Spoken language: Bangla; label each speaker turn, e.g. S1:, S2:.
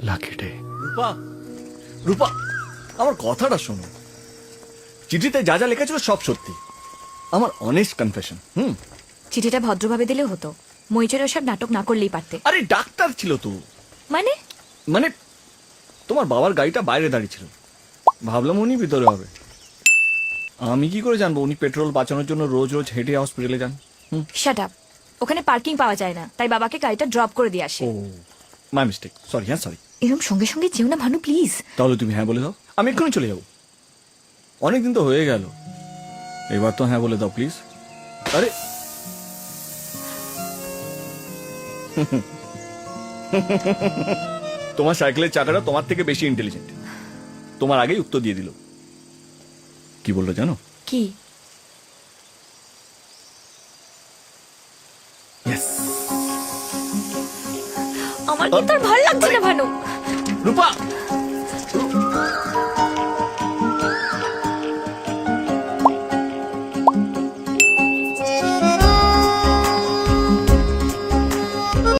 S1: Lucky day.
S2: রূপা, রূপা, আমার কথাটা শোনো। চিঠিতে যা যা লেখা ছিল সব সত্যি, আমার অনেস্ট কনফেশন।
S3: চিঠিটা ভদ্রভাবে দিলেও হতো, মইচের ওসব নাটক না করলেই পারতে।
S2: আরে ডাক্তার ছিল তো।
S3: মানে
S2: মানে তোমার বাবার গাড়িটা বাইরে দাঁড়িয়ে ছিল, ভাবলাম উনি ভিতরে হবে। আমি কি করে জানবো উনি পেট্রোল বাঁচানোর জন্য রোজ রোজ হেঁটে হসপিটালে যান?
S3: Shut up. ওখানে পার্কিং পাওয়া যায় না, তাই বাবাকে গাড়িটা ড্রপ করে দিয়ে আসে।
S2: ও মাই মিস্টেক, সরি। হ্যাঁ সরি।
S3: এরকম সঙ্গে সঙ্গে যেও না ভানু, প্লিজ।
S2: তাহলে তুমি হ্যাঁ বলে দাও, আমি এক্ষুনি চলে যাবো। অনেকদিন তো হয়ে গেল, এবার তো হ্যাঁ বলে দাও প্লিজ। আরে তোমার সাইকেলের চাকাটা তোমার থেকে বেশি ইন্টেলিজেন্ট, তোমার আগেই উত্তর দিয়ে দিল। কি বললো জানো?
S3: কি?
S2: Yes.
S3: আমার কিন্তু আর ভালো লাগছে না ভানু।
S2: রূপা,